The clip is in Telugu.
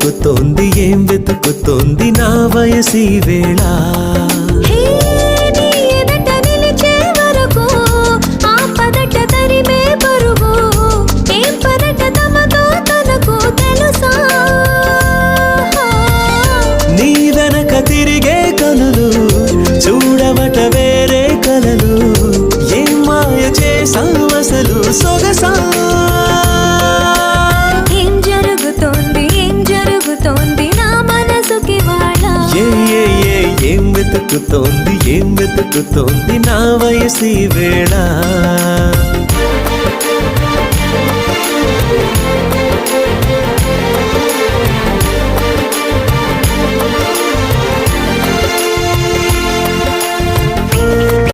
వెతుకుతోంది ఏం వెతుకుతోంది నా వయసి వేళ నీ వెనక తిరిగే కలలు చూడవట వేరే కలలు ఏం మాయ చేసావు అసలు సొగసా నా మనసుకి వాళ్ళ ఏం వెతుకుతోంది నా వయసి వేళ